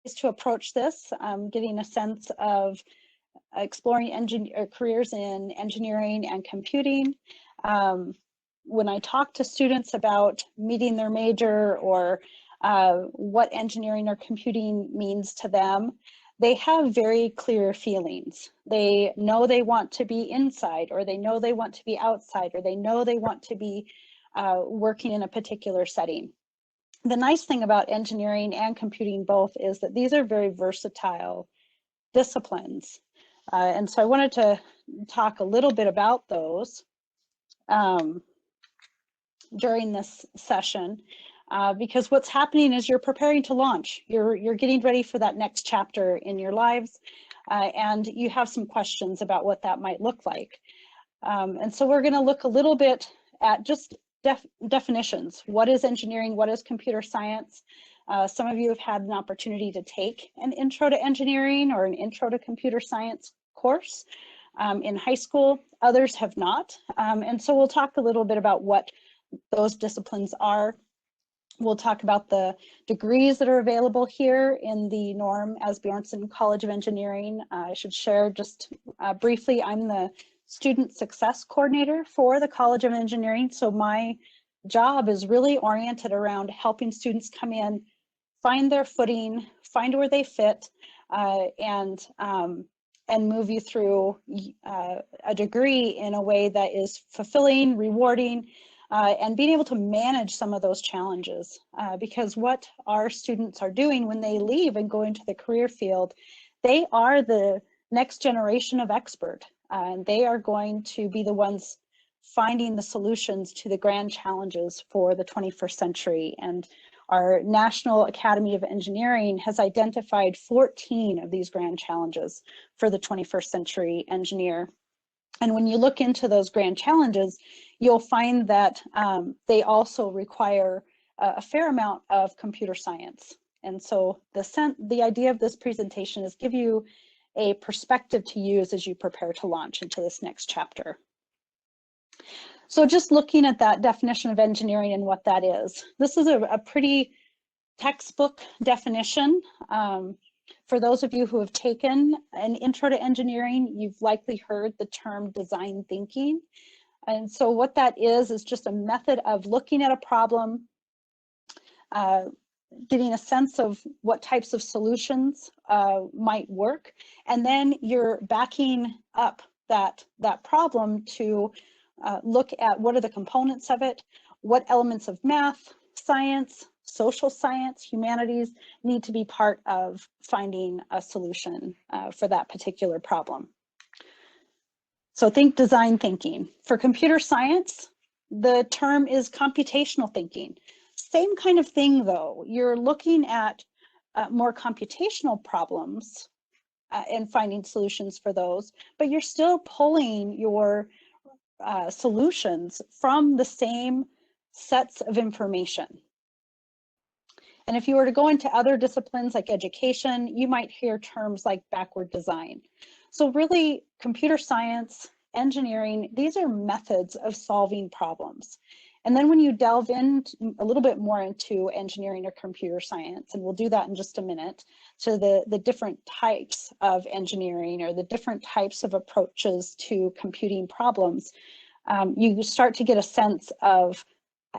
to approach this, getting a sense of exploring careers in engineering and computing. When I talk to students about meeting their major or what engineering or computing means to them, they have very clear feelings. They know they want to be inside, or they know they want to be outside, or they know they want to be working in a particular setting. The nice thing about engineering and computing both is that these are very versatile disciplines. And so I wanted to talk a little bit about those during this session, because what's happening is you're preparing to launch. You're getting ready for that next chapter in your lives, and you have some questions about what that might look like. And so we're going to look a little bit at just definitions. What is engineering? What is computer science? Some of you have had an opportunity to take an intro to engineering or an intro to computer science course in high school. Others have not. And so we'll talk a little bit about what those disciplines are. We'll talk about the degrees that are available here in the Norm Asbjornson College of Engineering. I should share just briefly, I'm the Student Success Coordinator for the College of Engineering. So my job is really oriented around helping students come in, find their footing, find where they fit, and move you through a degree in a way that is fulfilling, rewarding, and being able to manage some of those challenges. Because what our students are doing when they leave and go into the career field, they are the next generation of expert. And they are going to be the ones finding the solutions to the grand challenges for the 21st century. And our National Academy of Engineering has identified 14 of these grand challenges for the 21st century engineer. And when you look into those grand challenges, you'll find that they also require a fair amount of computer science. And so the idea of this presentation is give you a perspective to use as you prepare to launch into this next chapter. So just looking at that definition of engineering and what that is, this is a pretty textbook definition. For those of you who have taken an intro to engineering, you've likely heard the term design thinking. And so what that is just a method of looking at a problem, getting a sense of what types of solutions might work, and then you're backing up that problem to look at what are the components of it, what elements of math, science, social science, humanities need to be part of finding a solution for that particular problem. So think design thinking. For computer science, the term is computational thinking. Same kind of thing though. You're looking at more computational problems and finding solutions for those, but you're still pulling your solutions from the same sets of information. And if you were to go into other disciplines like education, you might hear terms like backward design. So really, computer science, engineering, these are methods of solving problems. And then when you delve in a little bit more into engineering or computer science, and we'll do that in just a minute, so the different types of engineering or the different types of approaches to computing problems, you start to get a sense of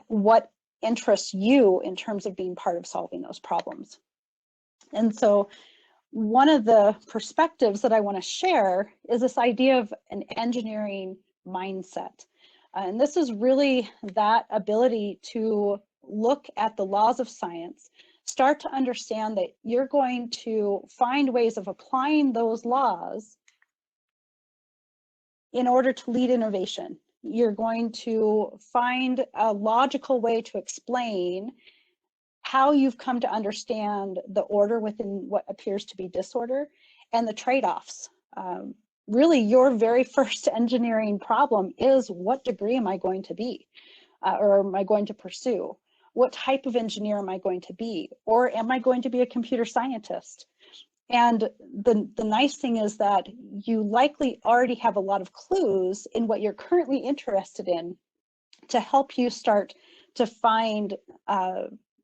what interests you in terms of being part of solving those problems. And so one of the perspectives that I want to share is this idea of an engineering mindset. And this is really that ability to look at the laws of science, start to understand that you're going to find ways of applying those laws in order to lead innovation. You're going to find a logical way to explain how you've come to understand the order within what appears to be disorder and the trade-offs. Really, your very first engineering problem is, what degree am I going to be or am I going to pursue? What type of engineer am I going to be? Or am I going to be a computer scientist? And the nice thing is that you likely already have a lot of clues in what you're currently interested in to help you start to find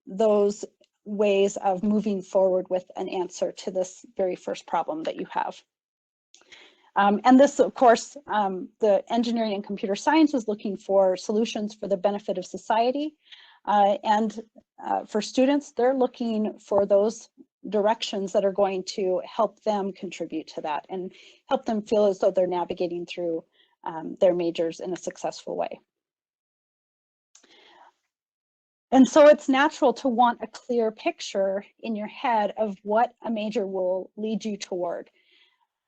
those ways of moving forward with an answer to this very first problem that you have. And this, of course, the engineering and computer science is looking for solutions for the benefit of society. And for students, they're looking for those directions that are going to help them contribute to that and help them feel as though they're navigating through their majors in a successful way. And so it's natural to want a clear picture in your head of what a major will lead you toward.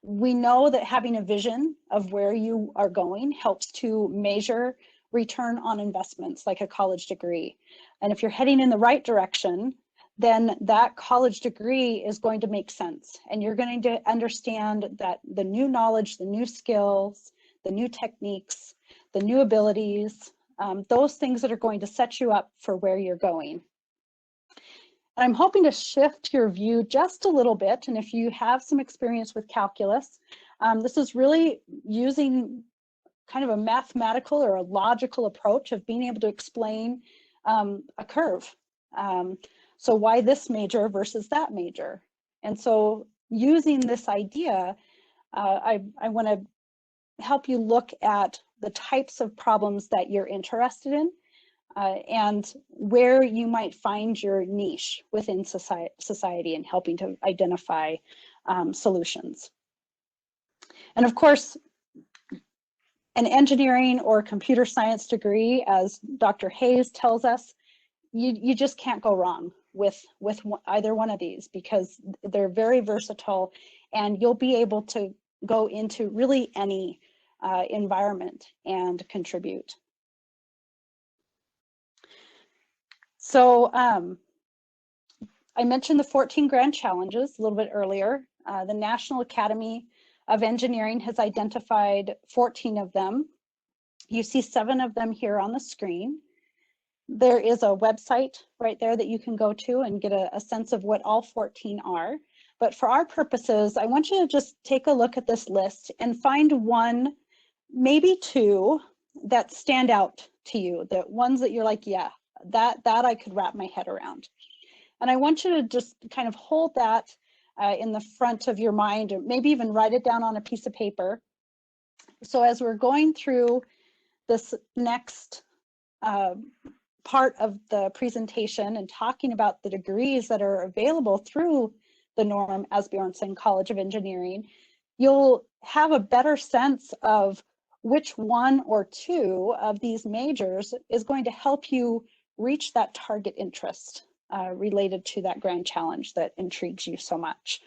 We know that having a vision of where you are going helps to measure return on investments like a college degree. And if you're heading in the right direction, then that college degree is going to make sense. And you're going to understand that the new knowledge, the new skills, the new techniques, the new abilities, those things that are going to set you up for where you're going. And I'm hoping to shift your view just a little bit. And if you have some experience with calculus, this is really using kind of a mathematical or a logical approach of being able to explain a curve. So why this major versus that major? And so using this idea, I want to help you look at the types of problems that you're interested in and where you might find your niche within society and helping to identify solutions. And of course, an engineering or computer science degree, as Dr. Hayes tells us, you just can't go wrong with either one of these because they're very versatile and you'll be able to go into really any environment and contribute. So I mentioned the 14 grand challenges a little bit earlier. The National Academy of Engineering has identified 14 of them. You see 7 of them here on the screen. There is a website right there that you can go to and get a sense of what all 14 are. But for our purposes, I want you to just take a look at this list and find one, maybe 2 that stand out to you, the ones that you're like, yeah, that I could wrap my head around. And I want you to just kind of hold that in the front of your mind, or maybe even write it down on a piece of paper. So as we're going through this next part of the presentation and talking about the degrees that are available through the Norm Asbjornson College of Engineering, you'll have a better sense of which 1 or 2 of these majors is going to help you reach that target interest related to that grand challenge that intrigues you so much.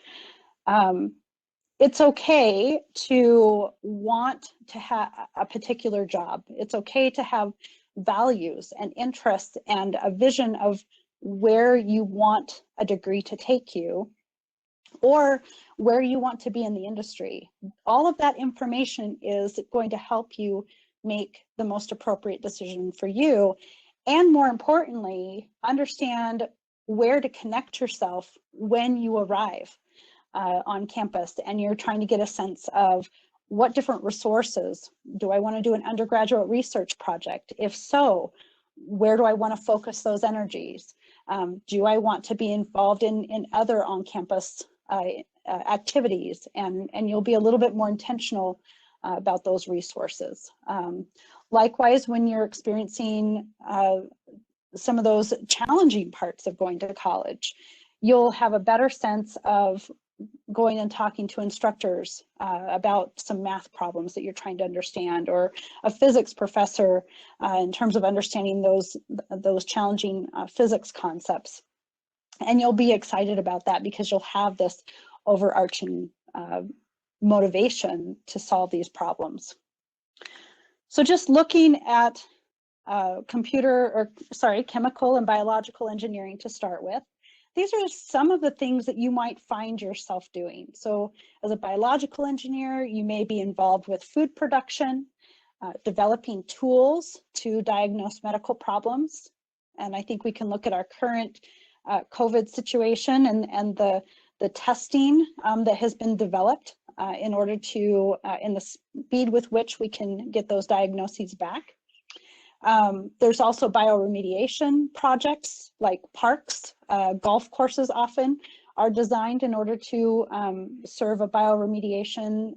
It's okay to want to have a particular job. It's okay to have values and interests and a vision of where you want a degree to take you or where you want to be in the industry. All of that information is going to help you make the most appropriate decision for you. And more importantly, understand where to connect yourself when you arrive on campus and you're trying to get a sense of what different resources. Do I want to do an undergraduate research project? If so, where do I want to focus those energies? Do I want to be involved in other on-campus activities? And you'll be a little bit more intentional about those resources. Likewise, when you're experiencing some of those challenging parts of going to college, you'll have a better sense of going and talking to instructors about some math problems that you're trying to understand, or a physics professor in terms of understanding those challenging physics concepts. And you'll be excited about that because you'll have this overarching motivation to solve these problems. So just looking at chemical and biological engineering to start with, these are some of the things that you might find yourself doing. So as a biological engineer, you may be involved with food production, developing tools to diagnose medical problems. And I think we can look at our current COVID situation and the testing that has been developed in order to, in the speed with which we can get those diagnoses back. There's also bioremediation projects like parks. Golf courses often are designed in order to serve a bioremediation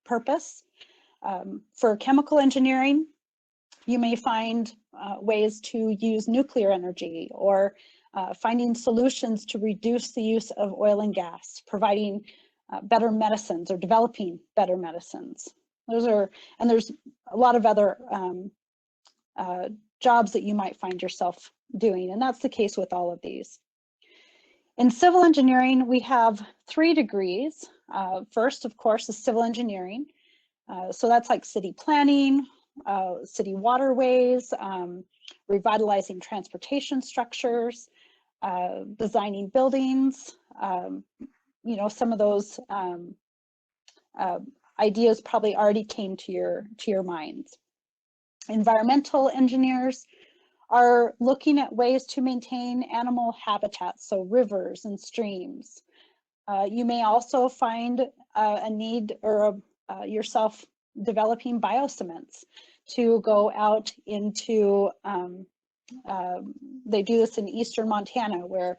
purpose. For chemical engineering, you may find ways to use nuclear energy, or finding solutions to reduce the use of oil and gas, providing better medicines or developing better medicines. And there's a lot of other jobs that you might find yourself doing, and that's the case with all of these. In civil engineering, we have 3 degrees. First, of course, is civil engineering. So that's like city planning, city waterways, revitalizing transportation structures, designing buildings. You know, some of those ideas probably already came to your minds. Environmental engineers are looking at ways to maintain animal habitats, so rivers and streams. You may also find a need or yourself developing biocements to go out into, they do this in eastern Montana, where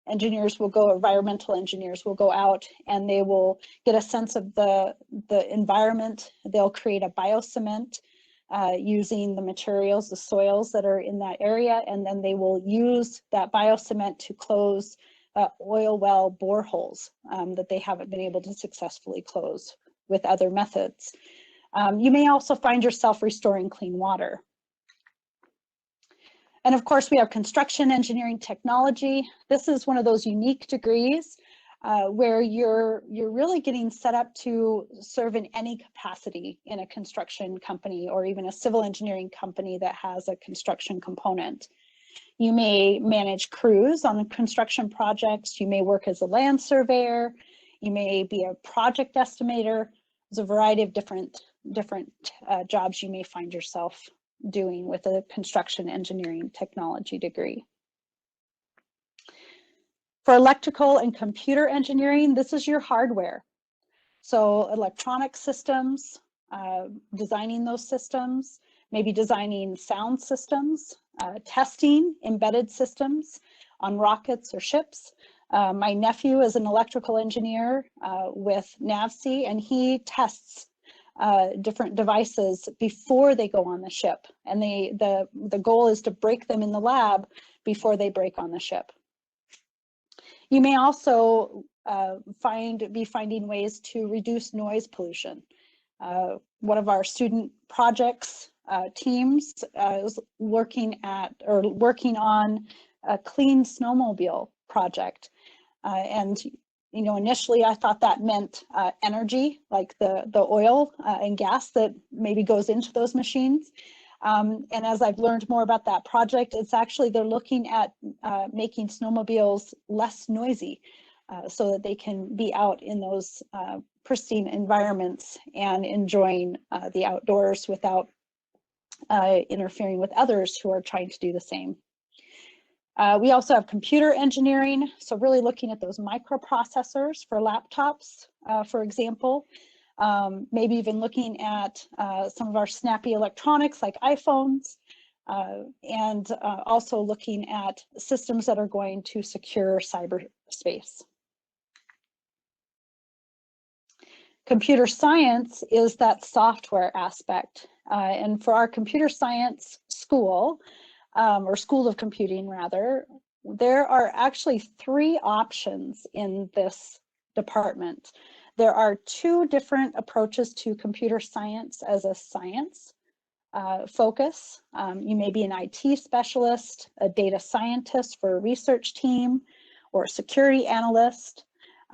engineers will go, environmental engineers will go out and they will get a sense of the environment. They'll create a biocement using the materials, the soils that are in that area, and then they will use that biocement to close oil well boreholes that they haven't been able to successfully close with other methods. You may also find yourself restoring clean water. And of course, we have construction engineering technology. This is one of those unique degrees where you're really getting set up to serve in any capacity in a construction company, or even a civil engineering company that has a construction component. You may manage crews on construction projects. You may work as a land surveyor. You may be a project estimator. There's a variety of different jobs you may find yourself doing with a construction engineering technology degree. For electrical and computer engineering, this is your hardware. So electronic systems, designing those systems, maybe designing sound systems, testing embedded systems on rockets or ships. My nephew is an electrical engineer with NAVSEA, and he tests different devices before they go on the ship. And the goal is to break them in the lab before they break on the ship. You may also be finding ways to reduce noise pollution. One of our student projects teams is working on a clean snowmobile project. And you know, initially I thought that meant energy, like the oil and gas that maybe goes into those machines. And as I've learned more about that project, it's actually, they're looking at making snowmobiles less noisy so that they can be out in those pristine environments and enjoying the outdoors without interfering with others who are trying to do the same. We also have computer engineering, so really looking at those microprocessors for laptops, for example. Maybe even looking at some of our snappy electronics like iPhones, and also looking at systems that are going to secure cyberspace. Computer science is that software aspect. And for our computer science school, or School of Computing rather, there are actually 3 options in this department. There are 2 different approaches to computer science as a science focus. You may be an IT specialist, a data scientist for a research team, or a security analyst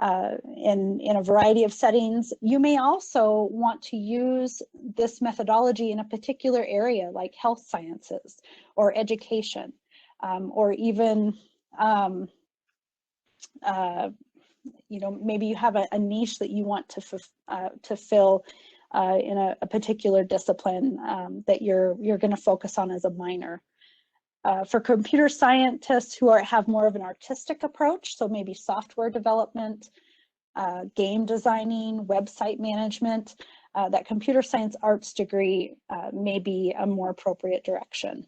in a variety of settings. You may also want to use this methodology in a particular area like health sciences or education, or even you know, maybe you have a niche that you want to fill in a particular discipline that you're going to focus on as a minor. For computer scientists who have more of an artistic approach, so maybe software development, game designing, website management, that computer science arts degree may be a more appropriate direction.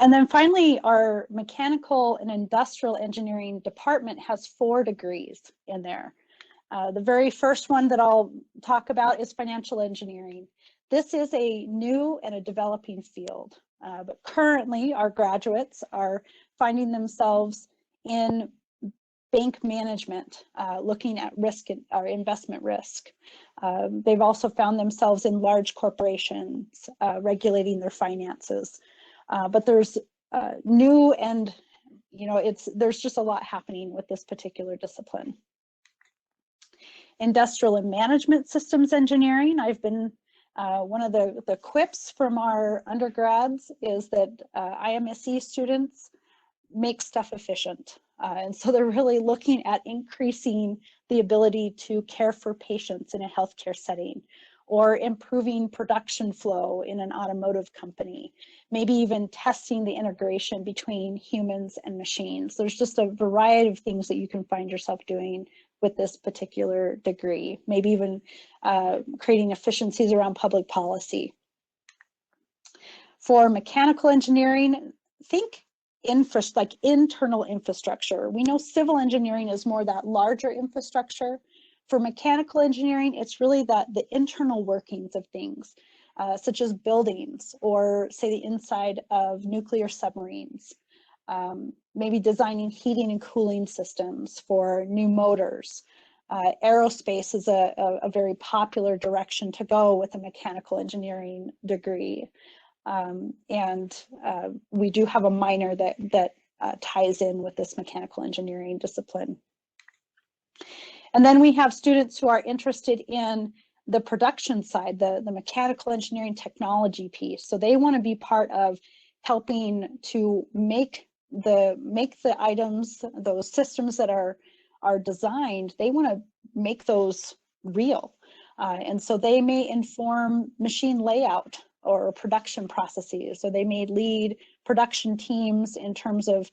And then finally, our mechanical and industrial engineering department has 4 degrees in there. The very first one that I'll talk about is financial engineering. This is a new and a developing field, but currently our graduates are finding themselves in bank management, looking at risk or investment risk. They've also found themselves in large corporations, regulating their finances. But there's new and, there's just a lot happening with this particular discipline. Industrial and management systems engineering. I've been, one of the quips from our undergrads is that IMSE students make stuff efficient. And so they're really looking at increasing the ability to care for patients in a healthcare setting, or improving production flow in an automotive company, maybe even testing the integration between humans and machines. There's just a variety of things that you can find yourself doing with this particular degree, maybe even creating efficiencies around public policy. For mechanical engineering, think like internal infrastructure. We know civil engineering is more that larger infrastructure. For mechanical engineering, it's really the internal workings of things, such as buildings, or say the inside of nuclear submarines, maybe designing heating and cooling systems for new motors. Aerospace is a very popular direction to go with a mechanical engineering degree. And we do have a minor that ties in with this mechanical engineering discipline. And then we have students who are interested in the production side, the mechanical engineering technology piece. So they want to be part of helping to make the items, those systems that are designed, they want to make those real. And so they may inform machine layout or production processes. So they may lead production teams in terms of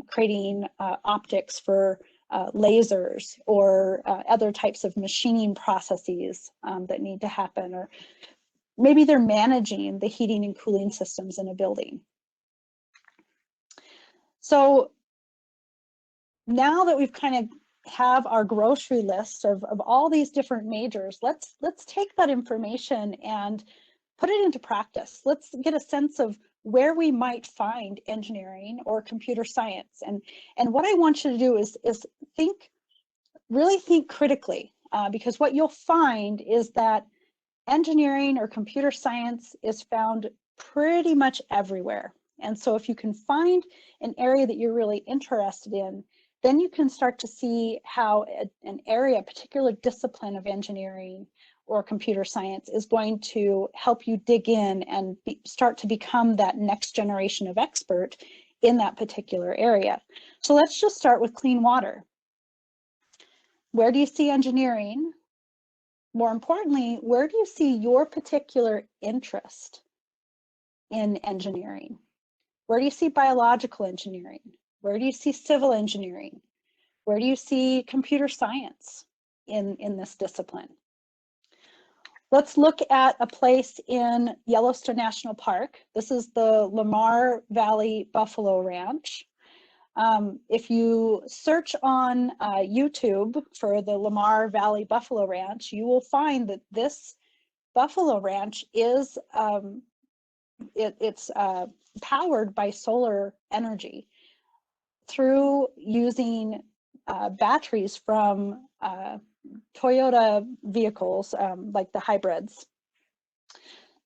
creating optics for lasers, or other types of machining processes that need to happen, or maybe they're managing the heating and cooling systems in a building. So now that we've kind of have our grocery list of all these different majors, let's take that information and put it into practice. Let's get a sense of where we might find engineering or computer science. And what I want you to do is really think critically, because what you'll find is that engineering or computer science is found pretty much everywhere. And so if you can find an area that you're really interested in, then you can start to see how an area, a particular discipline of engineering or computer science is going to help you dig in and start to become that next generation of expert in that particular area. So let's just start with clean water. Where do you see engineering? More importantly, where do you see your particular interest in engineering? Where do you see biological engineering? Where do you see civil engineering? Where do you see computer science in this discipline? Let's look at a place in Yellowstone National Park. This is the Lamar Valley Buffalo Ranch. If you search on YouTube for the Lamar Valley Buffalo Ranch, you will find that this buffalo ranch is it's powered by solar energy through using batteries from Toyota vehicles, like the hybrids.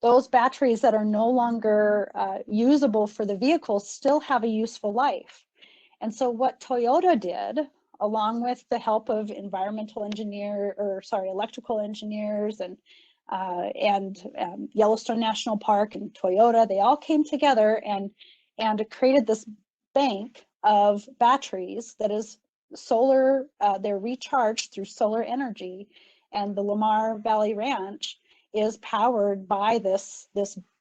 Those batteries that are no longer usable for the vehicles still have a useful life. And so what Toyota did, along with the help of electrical engineers and Yellowstone National Park and Toyota, they all came together and created this bank of batteries that is solar. They're recharged through solar energy, and the Lamar Valley Ranch is powered by this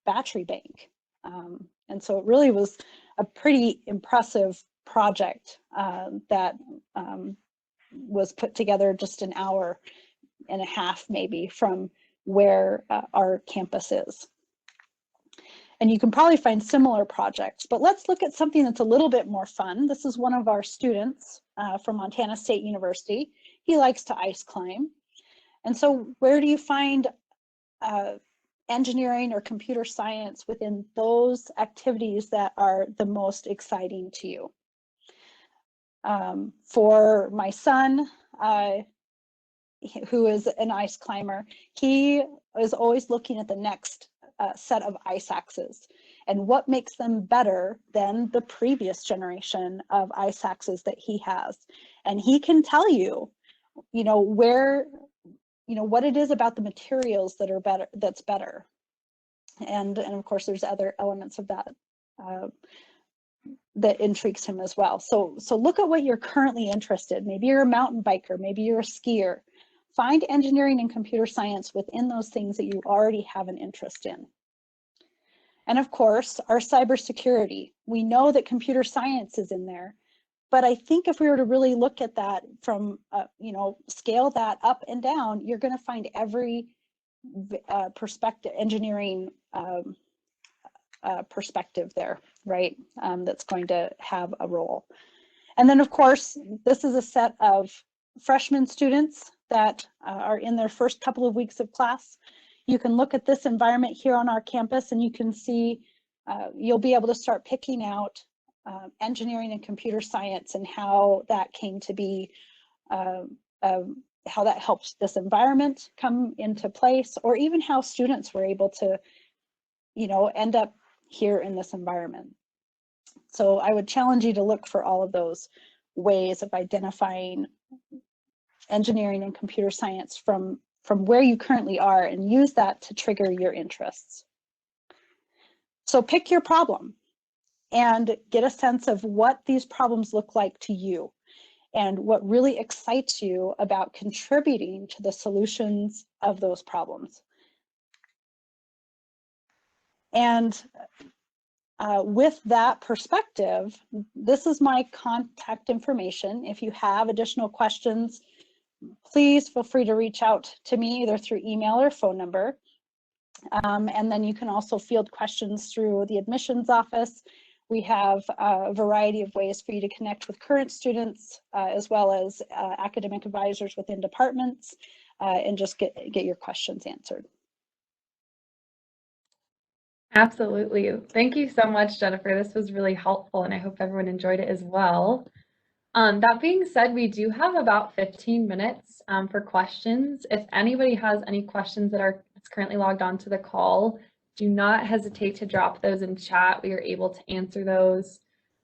battery bank. And so it really was a pretty impressive project that was put together just an hour and a half maybe from where our campus is. And you can probably find similar projects, but let's look at something that's a little bit more fun. This is one of our students from Montana State University. He likes to ice climb. And so where do you find engineering or computer science within those activities that are the most exciting to you? For my son, who is an ice climber, he is always looking at the next set of ice axes and what makes them better than the previous generation of ice axes that he has. And he can tell you, where, what it is about the materials that are better, that's better. And of course, there's other elements of that that intrigues him as well. So look at what you're currently interested. Maybe you're a mountain biker, maybe you're a skier. Find engineering and computer science within those things that you already have an interest in. And of course, our cybersecurity. We know that computer science is in there, but I think if we were to really look at that from, scale that up and down, you're going to find every perspective, engineering perspective there, right? That's going to have a role. And then of course, this is a set of freshman students that are in their first couple of weeks of class. You can look at this environment here on our campus and you can see, you'll be able to start picking out engineering and computer science and how that came to be, how that helps this environment come into place, or even how students were able to, end up here in this environment. So I would challenge you to look for all of those ways of identifying engineering and computer science from where you currently are and use that to trigger your interests. So pick your problem and get a sense of what these problems look like to you and what really excites you about contributing to the solutions of those problems. And with that perspective, this is my contact information. If you have additional questions, please feel free to reach out to me either through email or phone number. And then you can also field questions through the admissions office. We have a variety of ways for you to connect with current students, as well as academic advisors within departments, and just get your questions answered. Absolutely. Thank you so much, Jennifer. This was really helpful, and I hope everyone enjoyed it as well. That being said, we do have about 15 minutes for questions. If anybody has any questions that's currently logged on to the call, do not hesitate to drop those in chat. We are able to answer those.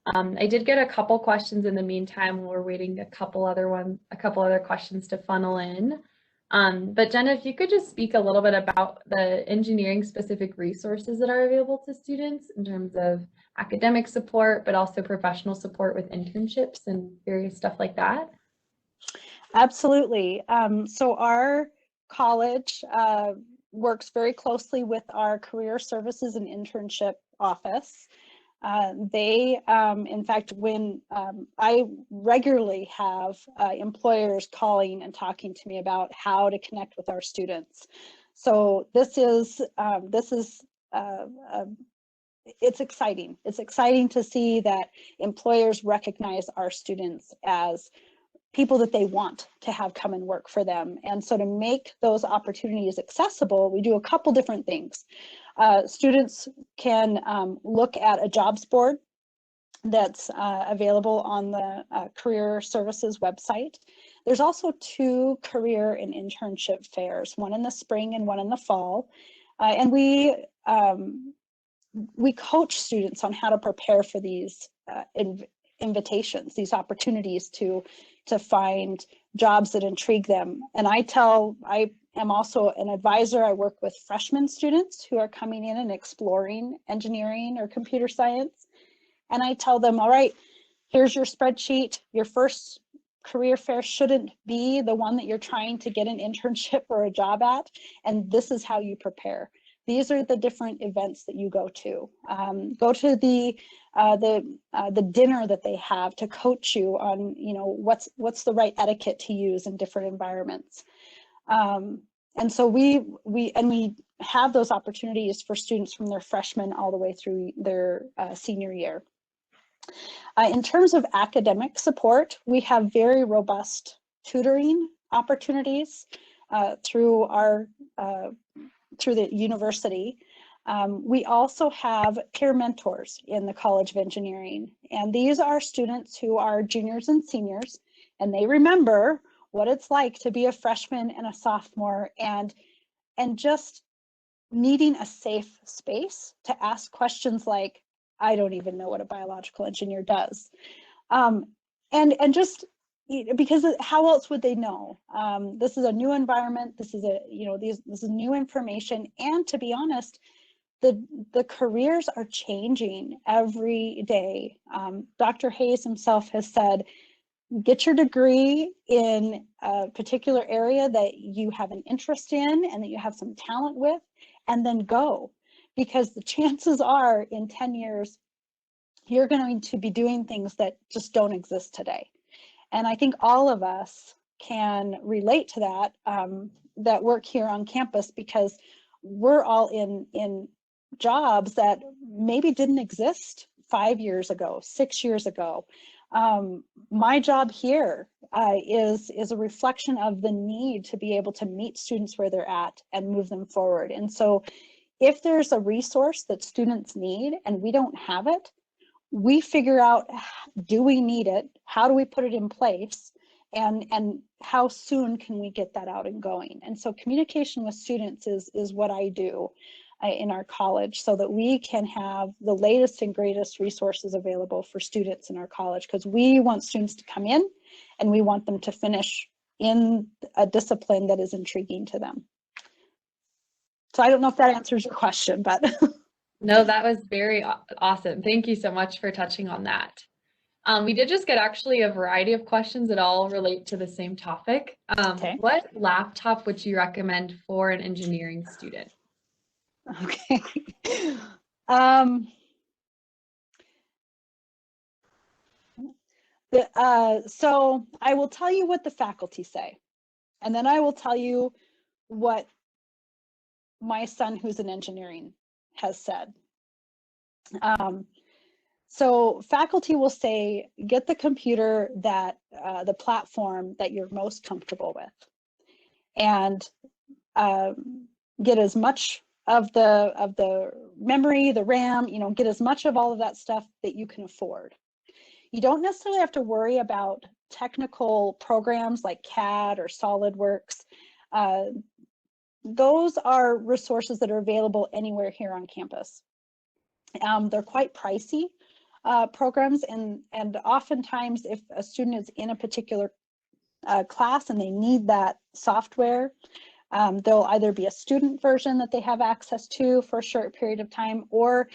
I did get a couple questions in the meantime. We're waiting a couple other questions to funnel in. But Jenna, if you could just speak a little bit about the engineering specific resources that are available to students in terms of academic support, but also professional support with internships and various stuff like that. Absolutely. So our college works very closely with our career services and internship office. In fact, when I regularly have employers calling and talking to me about how to connect with our students. So it's exciting. It's exciting to see that employers recognize our students as people that they want to have come and work for them. And so to make those opportunities accessible, we do a couple different things. Students can look at a jobs board that's available on the Career Services website. There's also 2 career and internship fairs, one in the spring and one in the fall. And we coach students on how to prepare for these invitations, these opportunities to find jobs that intrigue them. And I am also an advisor. I work with freshman students who are coming in and exploring engineering or computer science. And I tell them, all right, here's your spreadsheet. Your first career fair shouldn't be the one that you're trying to get an internship or a job at. And this is how you prepare. These are the different events that you go to. Go to the dinner that they have to coach you on, what's the right etiquette to use in different environments. And so we have those opportunities for students from their freshman all the way through their senior year. In terms of academic support, we have very robust tutoring opportunities through the university. We also have peer mentors in the College of Engineering, and these are students who are juniors and seniors, and they remember what it's like to be a freshman and a sophomore, and just needing a safe space to ask questions like, I don't even know what a biological engineer does. And just because how else would they know? This is a new environment. This is this is new information. And to be honest, the careers are changing every day. Dr. Hayes himself has said, get your degree in a particular area that you have an interest in and that you have some talent with, and then go. Because the chances are in 10 years, you're going to be doing things that just don't exist today. And I think all of us can relate to that, that work here on campus, because we're all in jobs that maybe didn't exist 5 years ago, 6 years ago. My job here is a reflection of the need to be able to meet students where they're at and move them forward. And so if there's a resource that students need and we don't have it, we figure out, do we need it? How do we put it in place? And how soon can we get that out and going? And so communication with students is what I do in our college, so that we can have the latest and greatest resources available for students in our college, because we want students to come in and we want them to finish in a discipline that is intriguing to them. So I don't know if that answers your question, but. No, that was very awesome. Thank you so much for touching on that. We did just get actually a variety of questions that all relate to the same topic. Okay. What laptop would you recommend for an engineering student? Okay. So I will tell you what the faculty say, and then I will tell you what my son, who's in engineering, has said. So faculty will say, get the computer that, the platform that you're most comfortable with, and get as much of the memory, the RAM, get as much of all of that stuff that you can afford. You don't necessarily have to worry about technical programs like CAD or SolidWorks. Those are resources that are available anywhere here on campus. They're quite pricey programs, and oftentimes if a student is in a particular class and they need that software, there'll either be a student version that they have access to for a short period of time, or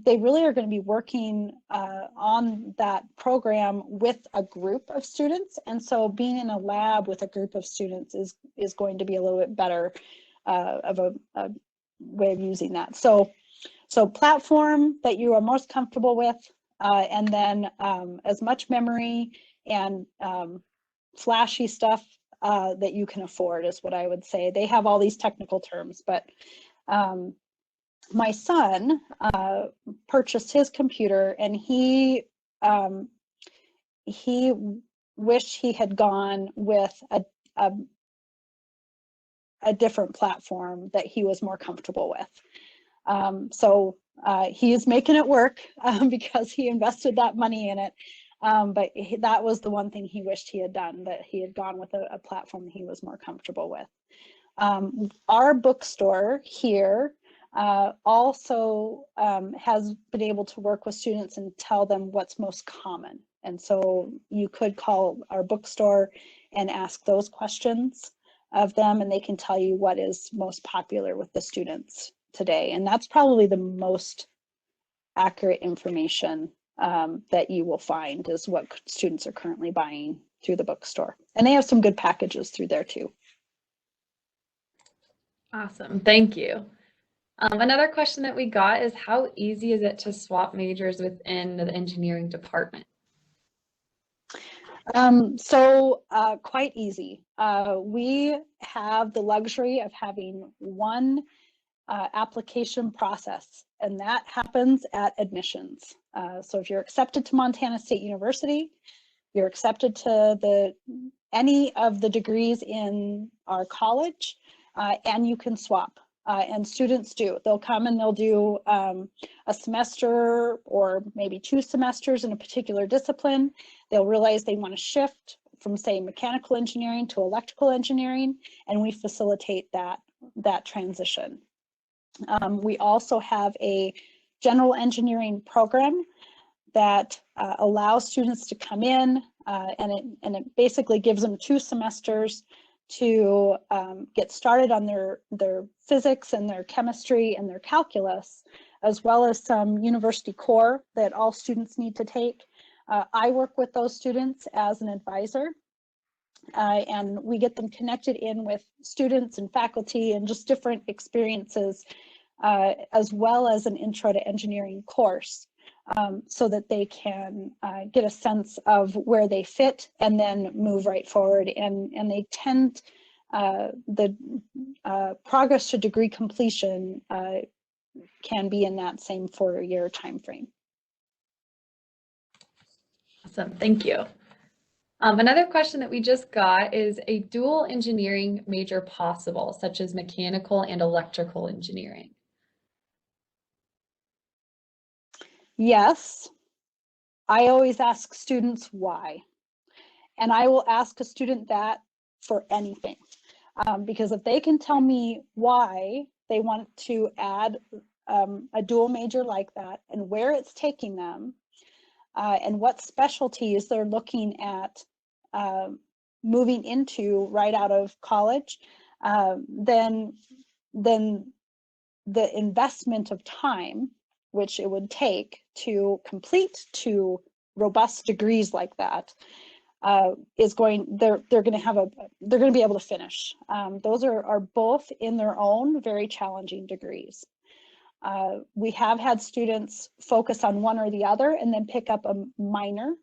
they really are going to be working on that program with a group of students. And so being in a lab with a group of students is going to be a little bit better of a way of using that. So platform that you are most comfortable with, and then as much memory and flashy stuff that you can afford is what I would say. They have all these technical terms, but my son purchased his computer, and he wished he had gone with a different platform that he was more comfortable with. So he is making it work because he invested that money in it. But that was the one thing he wished he had done, that he had gone with a platform he was more comfortable with. Our bookstore here also has been able to work with students and tell them what's most common. And so you could call our bookstore and ask those questions of them, and they can tell you what is most popular with the students today. And that's probably the most accurate information that you will find, is what students are currently buying through the bookstore. And they have some good packages through there too. Awesome, thank you. Another question that we got is, how easy is it to swap majors within the engineering department? Quite easy. We have the luxury of having one application process, and that happens at admissions. So if you're accepted to Montana State University, you're accepted to any of the degrees in our college, and you can swap. And students do. They'll come and they'll do a semester or maybe 2 semesters in a particular discipline. They'll realize they want to shift from, say, mechanical engineering to electrical engineering, and we facilitate that transition. We also have a general engineering program that allows students to come in, and it basically gives them 2 semesters to get started on their physics and their chemistry and their calculus, as well as some university core that all students need to take. I work with those students as an advisor, and we get them connected in with students and faculty and just different experiences, as well as an intro to engineering course. So that they can get a sense of where they fit and then move right forward. And they tend, the progress to degree completion can be in that same 4-year time frame. Awesome, thank you. Another question that we just got is a dual engineering major possible, such as mechanical and electrical engineering? Yes, I always ask students why. And I will ask a student that for anything. Because if they can tell me why they want to add a dual major like that and where it's taking them, and what specialties they're looking at moving into right out of college, then the investment of time which it would take to complete 2 robust degrees like that is going, they're going to be able to finish. Those are both in their own very challenging degrees. We have had students focus on one or the other and then pick up a minor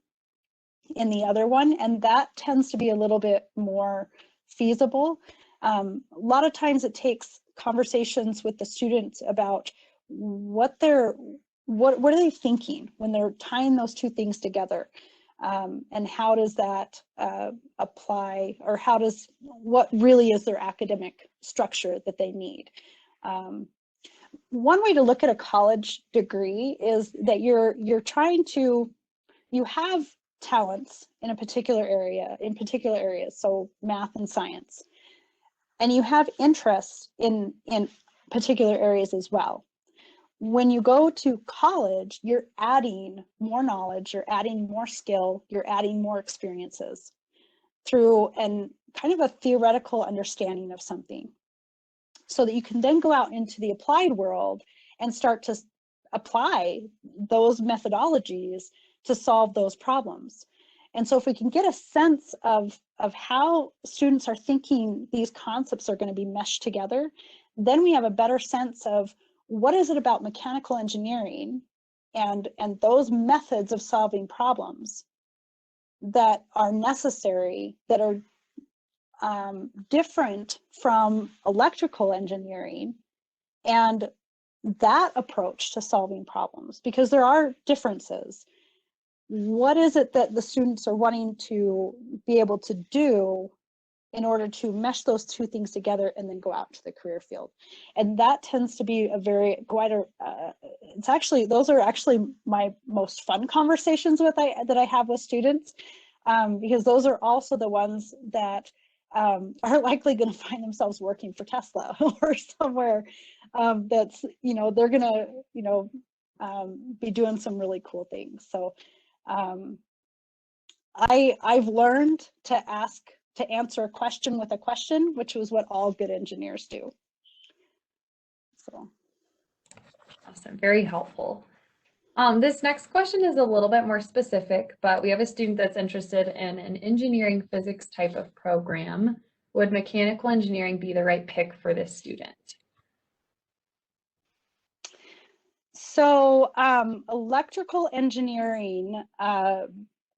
in the other one, and that tends to be a little bit more feasible. A lot of times it takes conversations with the students about what are they thinking when they're tying those 2 things together, and how does that apply, or what really is their academic structure that they need. One way to look at a college degree is that you have talents in a particular areas, so math and science, and you have interests in particular areas as well. When you go to college, you're adding more knowledge, you're adding more skill, you're adding more experiences through and kind of a theoretical understanding of something, so that you can then go out into the applied world and start to apply those methodologies to solve those problems. And so if we can get a sense of how students are thinking these concepts are going to be meshed together, then we have a better sense of what is it about mechanical engineering and those methods of solving problems that are necessary, that are different from electrical engineering, and that approach to solving problems, because there are differences. What is it that the students are wanting to be able to do in order to mesh those 2 things together and then go out to the career field? And that tends to be a very those are actually my most fun conversations that I have with students, because those are also the ones that are likely going to find themselves working for Tesla or somewhere that's, they're going to, be doing some really cool things. So I've learned to answer a question with a question, which was what all good engineers do. So. Awesome, very helpful. This next question is a little bit more specific, but we have a student that's interested in an engineering physics type of program. Would mechanical engineering be the right pick for this student? So electrical engineering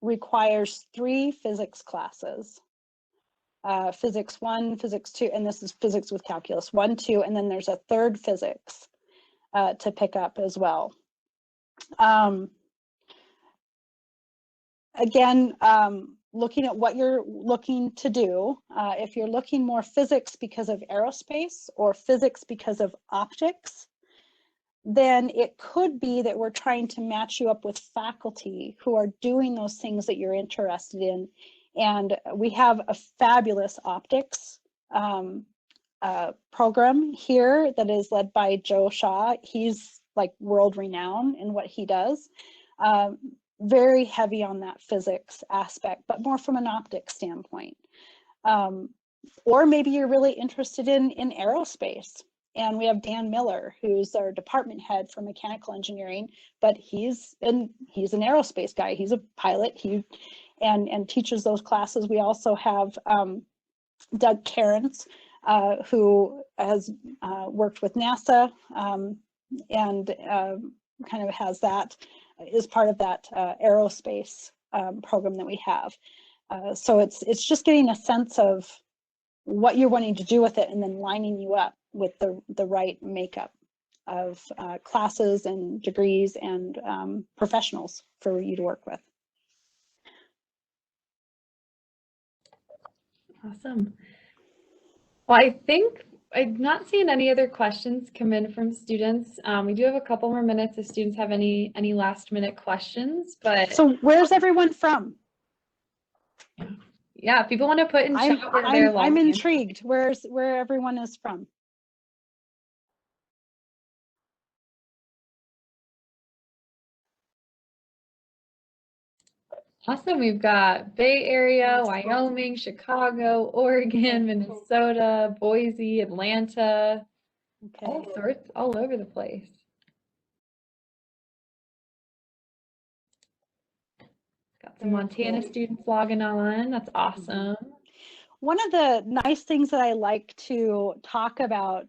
requires 3 physics classes. Physics 1, Physics 2, and this is physics with calculus 1, 2, and then there's a 3rd physics to pick up as well. Again, looking at what you're looking to do, if you're looking more physics because of aerospace or physics because of optics, then it could be that we're trying to match you up with faculty who are doing those things that you're interested in. And we have a fabulous optics program here that is led by Joe Shaw. He's like world renowned in what he does. Very heavy on that physics aspect, but more from an optics standpoint. Or maybe you're really interested in aerospace. And we have Dan Miller, who's our department head for mechanical engineering, but he's an aerospace guy. He's a pilot. And teaches those classes. We also have Doug Cairns, who has worked with NASA and kind of has that, is part of that aerospace program that we have. So it's just getting a sense of what you're wanting to do with it and then lining you up with the right makeup of classes and degrees and professionals for you to work with. Awesome. Well, I think I'm not seeing any other questions come in from students. We do have a couple more minutes if students have any last minute questions, but. So where's everyone from? Yeah, if people want to put in chat where they're I'm intrigued. Where everyone is from. Awesome. We've got Bay Area, Wyoming, Chicago, Oregon, Minnesota, Boise, Atlanta, all sorts, all over the place. Got some Montana students logging on. That's awesome. One of the nice things that I like to talk about,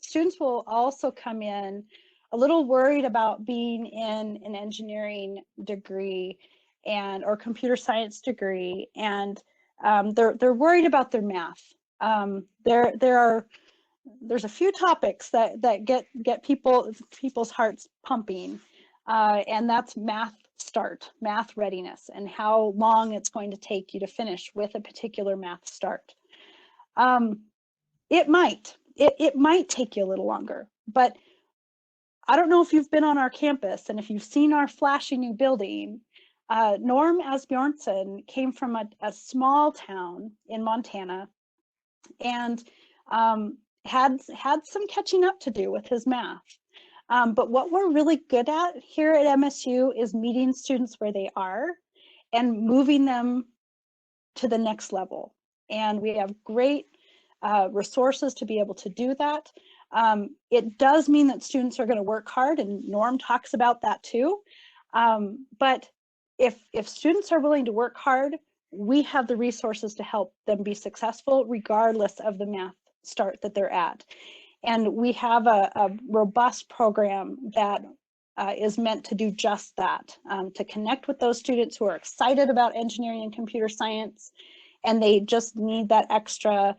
students will also come in a little worried about being in an engineering degree or computer science degree, and they're worried about their math. There's a few topics that get people's hearts pumping, and that's math readiness, and how long it's going to take you to finish with a particular math start. It might take you a little longer, but I don't know if you've been on our campus and if you've seen our flashy new building. Norm Asbjornson came from a small town in Montana and had some catching up to do with his math. But what we're really good at here at MSU is meeting students where they are and moving them to the next level. And we have great resources to be able to do that. It does mean that students are going to work hard, and Norm talks about that too. But if students are willing to work hard, we have the resources to help them be successful regardless of the math start that they're at. And we have a robust program that is meant to do just that, to connect with those students who are excited about engineering and computer science, and they just need that extra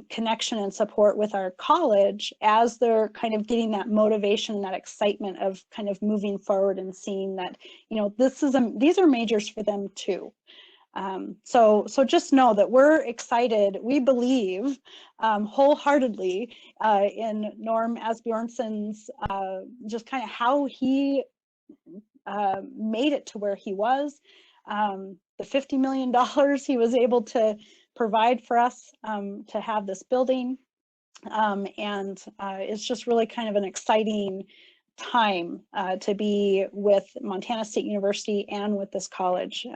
connection and support with our college as they're kind of getting that motivation and that excitement of kind of moving forward and seeing that, you know, these are majors for them too. So just know that we're excited. We believe wholeheartedly in Norm Asbjornson's just kind of how he made it to where he was. The $50 million he was able to provide for us to have this building. And it's just really kind of an exciting time to be with Montana State University and with this college.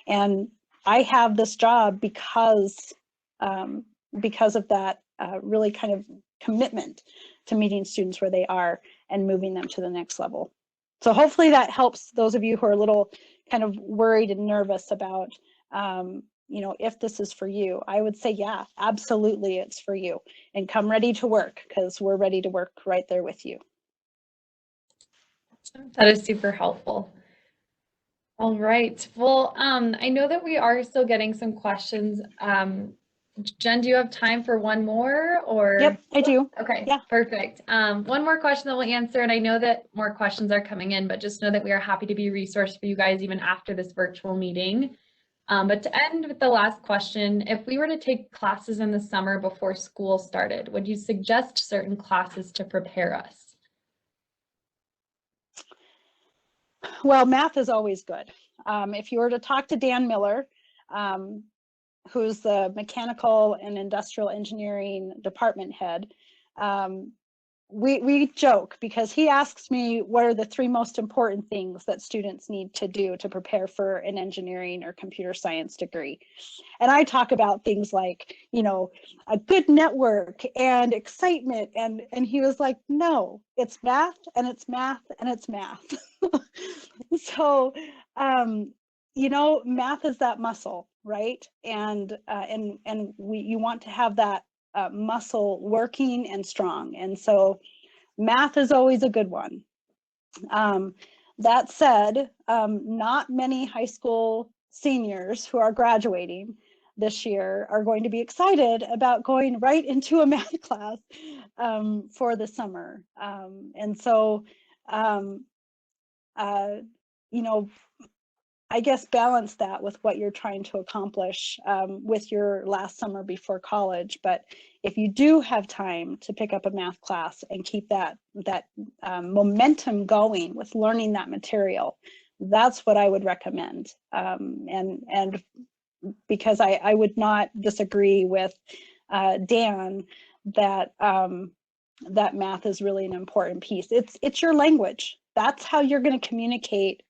And I have this job because of that really kind of commitment to meeting students where they are and moving them to the next level. So hopefully that helps those of you who are a little kind of worried and nervous about you know, if this is for you. I would say, yeah, absolutely, it's for you. And come ready to work, because we're ready to work right there with you. That is super helpful. All right. Well, I know that we are still getting some questions. Jen, do you have time for one more or? Yep, I do. Okay, Yeah. perfect. One more question that we'll answer, and I know that more questions are coming in, but just know that we are happy to be a resource for you guys even after this virtual meeting. But to end with the last question, if we were to take classes in the summer before school started, would you suggest certain classes to prepare us? Well, math is always good. If you were to talk to Dan Miller, who's the mechanical and industrial engineering department head, we joke because he asks me what are the 3 most important things that students need to do to prepare for an engineering or computer science degree. And I talk about things like, you know, a good network and excitement. And he was like, no, it's math and it's math and it's math. So, you know, math is that muscle, right? And you want to have that muscle working and strong. And so math is always a good one. That said, not many high school seniors who are graduating this year are going to be excited about going right into a math class for the summer. And so, you know, I guess balance that with what you're trying to accomplish with your last summer before college. But if you do have time to pick up a math class and keep that momentum going with learning that material, that's what I would recommend. And because I would not disagree with Dan that that math is really an important piece. It's your language. That's how you're going to communicate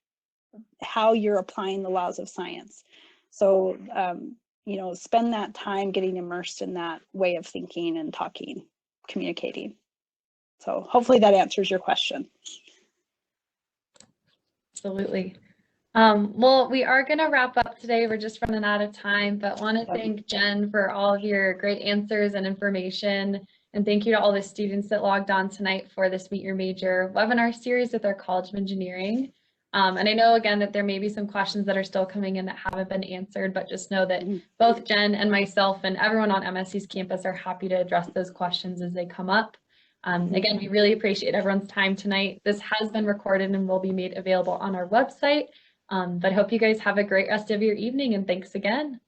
how you're applying the laws of science. So, you know, spend that time getting immersed in that way of thinking and talking, communicating. So hopefully that answers your question. Absolutely. Well, we are going to wrap up today. We're just running out of time, but want to thank Jen for all of your great answers and information. And thank you to all the students that logged on tonight for this Meet Your Major webinar series with our College of Engineering. And I know, again, that there may be some questions that are still coming in that haven't been answered, but just know that both Jen and myself and everyone on MSC's campus are happy to address those questions as they come up. Again, we really appreciate everyone's time tonight. This has been recorded and will be made available on our website. But hope you guys have a great rest of your evening, and thanks again.